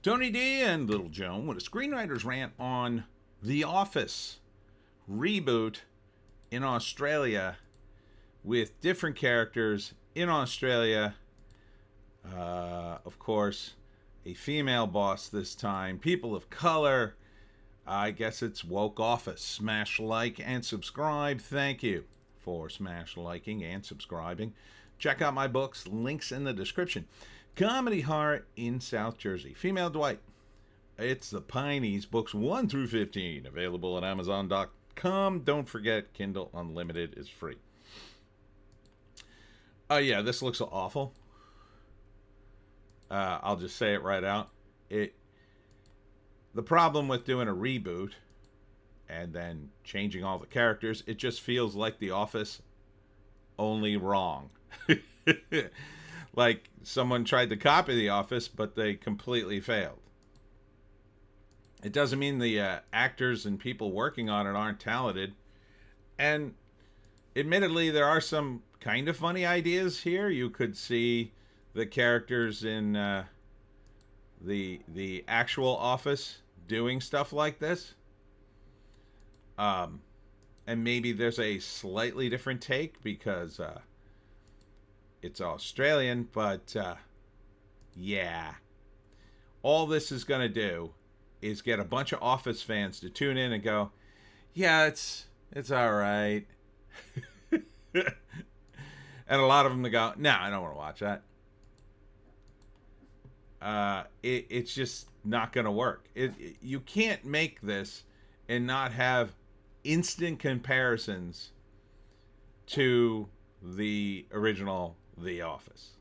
Tony D and Little Joan with a screenwriter's rant on The Office reboot in Australia with different characters in Australia. Of course, a female boss this time, people of color. I guess it's woke office. Smash like and subscribe. Thank you for smash liking and subscribing. Check out my books, links in the description. Comedy horror in South Jersey. Female Dwight. It's the Pineys, books 1 through 15, available at Amazon.com. Don't forget, Kindle Unlimited is free. Yeah, this looks awful. I'll just say it right out. The problem with doing a reboot and then changing all the characters, it just feels like The Office, only wrong. Like someone tried to copy The Office, but they completely failed. It doesn't mean the actors and people working on it aren't talented. And admittedly, there are some kind of funny ideas here. You could see the characters in the actual Office doing stuff like this. And maybe there's a slightly different take because it's Australian, but yeah. All this is going to do is get a bunch of Office fans to tune in and go, yeah, it's all right. And a lot of them to go, no, I don't want to watch that. It's just not going to work. You can't make this and not have instant comparisons to the original The Office.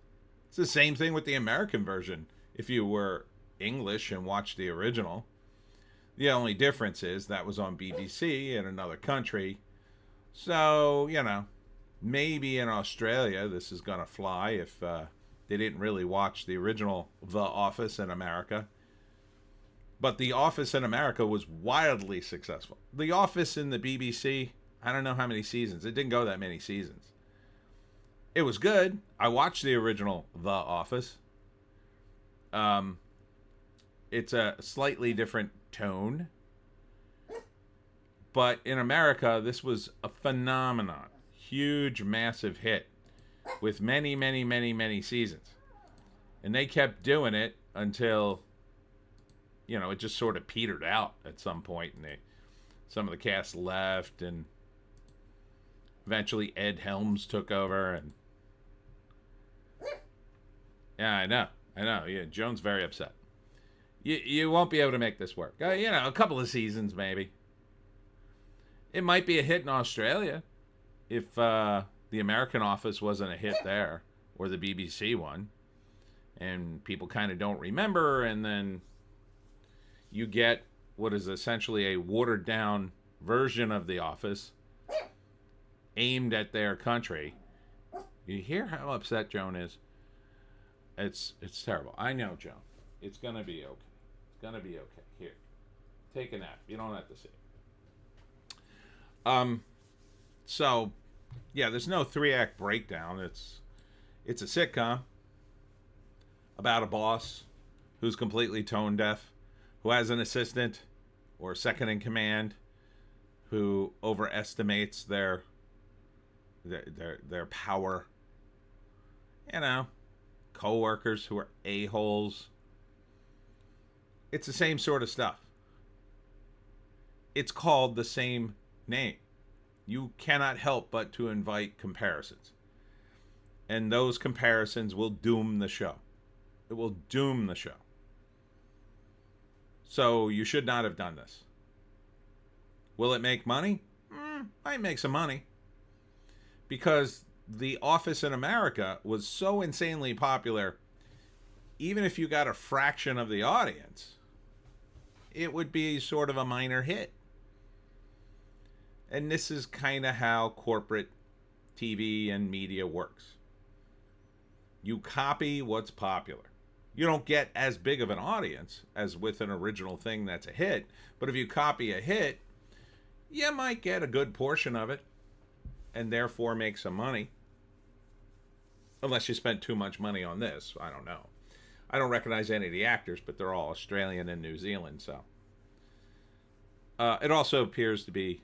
It's the same thing with the American version. If you were English and watched the original, the only difference is that was on BBC in another country. So, maybe in Australia this is going to fly if they didn't really watch the original The Office in America. But The Office in America was wildly successful. The Office in the BBC, I don't know how many seasons. It didn't go that many seasons. It was good. I watched the original The Office. It's a slightly different tone. But in America, this was a phenomenon. Huge, massive hit with many, many, many, many seasons. And they kept doing it until, it just sort of petered out at some point. And some of the cast left, and eventually Ed Helms took over. And yeah, I know. Yeah, Joan's very upset. You won't be able to make this work. A couple of seasons maybe. It might be a hit in Australia if the American Office wasn't a hit there, or the BBC one, and people kind of don't remember, and then you get what is essentially a watered down version of The Office aimed at their country. You hear how upset Joan is? It's terrible. I know, Joan. It's gonna be okay. It's gonna be okay. Here, take a nap. You don't have to see it. So, yeah, there's no 3-act breakdown. It's a sitcom about a boss who's completely tone deaf, who has an assistant or second in command who overestimates their power. Co-workers who are a-holes. It's the same sort of stuff. It's called the same name. You cannot help but to invite comparisons. And those comparisons will doom the show. It will doom the show. So you should not have done this. Will it make money? Might make some money. Because The Office in America was so insanely popular, even if you got a fraction of the audience, it would be sort of a minor hit. And this is kind of how corporate TV and media works. You copy what's popular. You don't get as big of an audience as with an original thing that's a hit, but if you copy a hit, you might get a good portion of it and therefore make some money. Unless you spent too much money on this. I don't know. I don't recognize any of the actors, but they're all Australian and New Zealand. So it also appears to be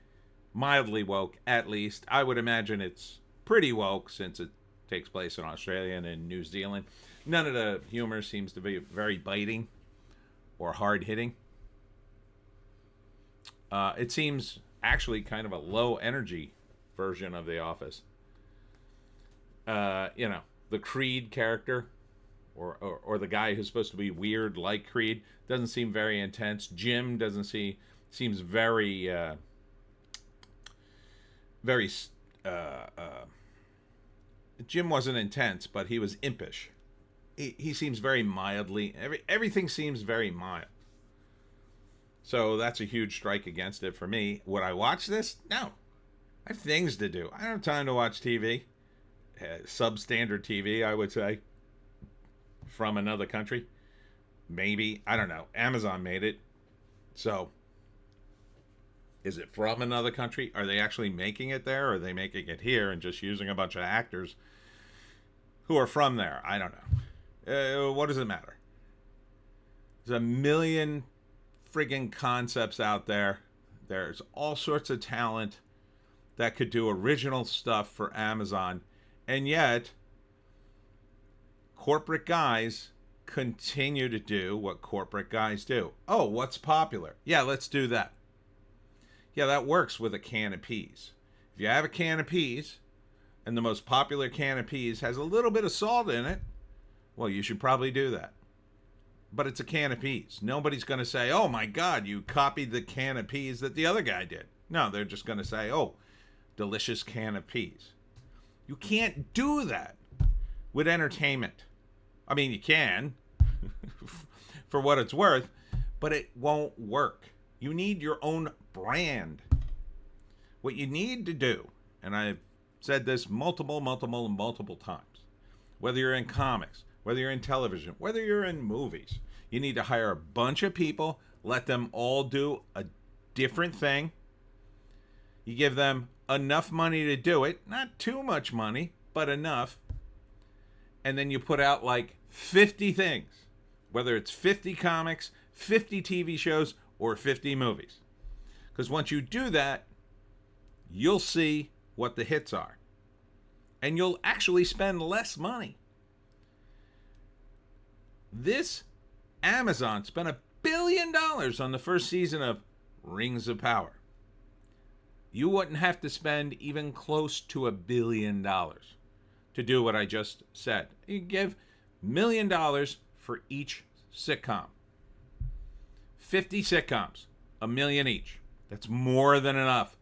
mildly woke, at least. I would imagine it's pretty woke since it takes place in Australia and in New Zealand. None of the humor seems to be very biting or hard hitting. It seems actually kind of a low energy version of The Office. The Creed character, or the guy who's supposed to be weird like Creed, doesn't seem very intense. Jim seems very very Jim wasn't intense, but he was impish. He seems very mildly. Everything seems very mild. So that's a huge strike against it for me. Would I watch this? No. I have things to do. I don't have time to watch TV. Substandard TV, I would say. From another country. Maybe. I don't know. Amazon made it. So, is it from another country? Are they actually making it there? Or are they making it here and just using a bunch of actors who are from there? I don't know. What does it matter? There's a million friggin' concepts out there. There's all sorts of talent that could do original stuff for Amazon. And yet, corporate guys continue to do what corporate guys do. Oh, what's popular? Yeah, let's do that. Yeah, that works with a can of peas. If you have a can of peas, and the most popular can of peas has a little bit of salt in it, well, you should probably do that. But it's a can of peas. Nobody's going to say, oh my God, you copied the can of peas that the other guy did. No, they're just going to say, oh, delicious can of peas. You can't do that with entertainment. I mean, you can, for what it's worth, but it won't work. You need your own brand. What you need to do, and I've said this multiple times, whether you're in comics, whether you're in television, whether you're in movies, you need to hire a bunch of people, let them all do a different thing. You give them enough money to do it, not too much money, but enough. And then you put out like 50 things, whether it's 50 comics, 50 TV shows, or 50 movies. Because once you do that, you'll see what the hits are. And you'll actually spend less money. This Amazon spent $1 billion on the first season of Rings of Power. You wouldn't have to spend even close to $1 billion to do what I just said. You give $1 million for each sitcom. 50 sitcoms, $1 million each. That's more than enough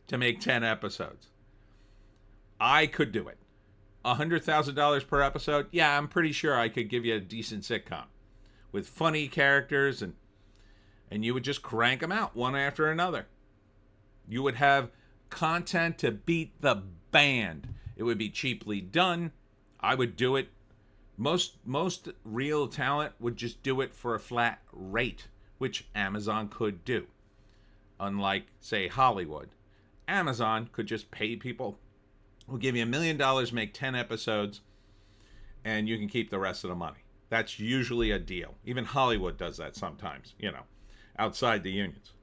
to make 10 episodes. I could do it. $100,000 per episode? Yeah, I'm pretty sure I could give you a decent sitcom with funny characters, and you would just crank them out one after another. You would have content to beat the band. It would be cheaply done. I would do it. Most real talent would just do it for a flat rate, which Amazon could do. Unlike, say, Hollywood. Amazon could just pay people who give you $1 million, make 10 episodes, and you can keep the rest of the money. That's usually a deal. Even Hollywood does that sometimes, outside the unions.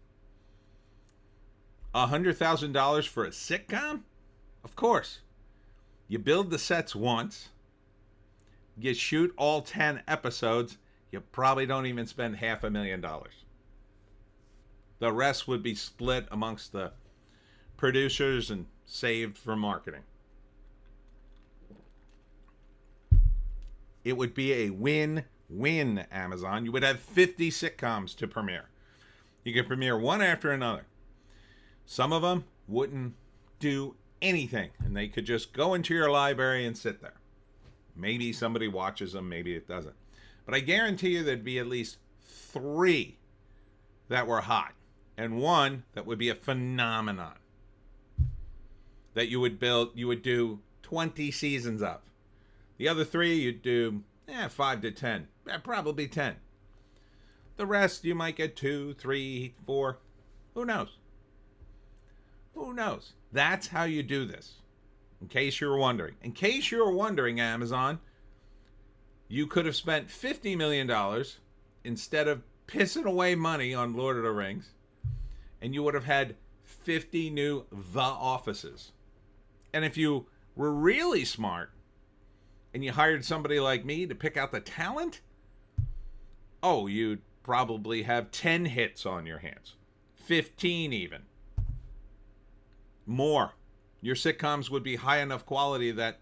$100,000 for a sitcom? Of course. You build the sets once. You shoot all 10 episodes. You probably don't even spend $500,000. The rest would be split amongst the producers and saved for marketing. It would be a win-win, Amazon. You would have 50 sitcoms to premiere. You could premiere one after another. Some of them wouldn't do anything, and they could just go into your library and sit there. Maybe somebody watches them, maybe it doesn't. But I guarantee you there'd be at least 3 that were hot, and one that would be a phenomenon that you would do 20 seasons of. The other 3 you'd do 5 to 10, probably 10. The rest you might get 2, 3, 4. Who knows? Who knows? That's how you do this. In case you were wondering. In case you were wondering, Amazon, You could have spent $50 million instead of pissing away money on Lord of the Rings, and you would have had 50 new The Offices. And if you were really smart and you hired somebody like me to pick out the talent, oh, you'd probably have 10 hits on your hands, 15 even. More. Your sitcoms would be high enough quality that,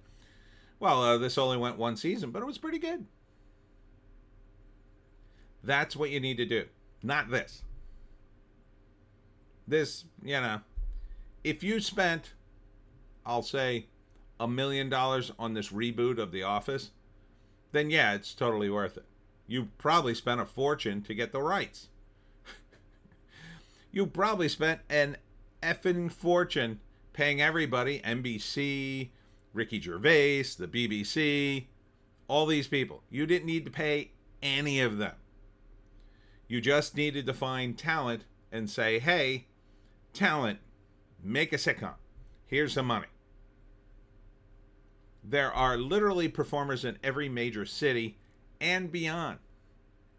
well, this only went one season, but it was pretty good. That's what you need to do, not this. This, if you spent, I'll say, $1 million on this reboot of The Office, then yeah, it's totally worth it. You probably spent a fortune to get the rights. You probably spent an effing fortune paying everybody, NBC, Ricky Gervais, the BBC, all these people. You didn't need to pay any of them. You just needed to find talent and say, hey, talent, make a sitcom. Here's some money. There are literally performers in every major city and beyond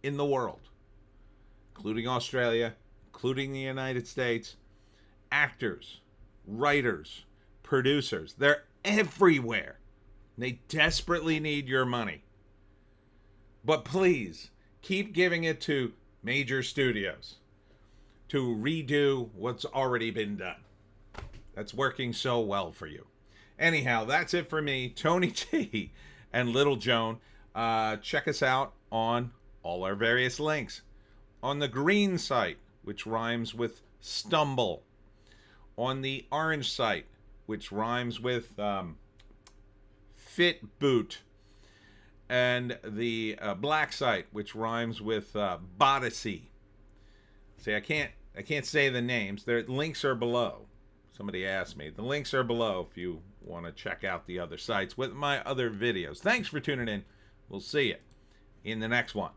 in the world, including Australia, including the United States. Actors, writers, producers, they're everywhere. They desperately need your money. But please, keep giving it to major studios to redo what's already been done. That's working so well for you. Anyhow, that's it for me, Tony T and Little Joan. Check us out on all our various links. On the green site, which rhymes with stumble. On the orange site, which rhymes with fit boot. And the black site, which rhymes with Odysee. See, I can't say the names. Their links are below. Somebody asked me. The links are below if you want to check out the other sites with my other videos. Thanks for tuning in. We'll see you in the next one.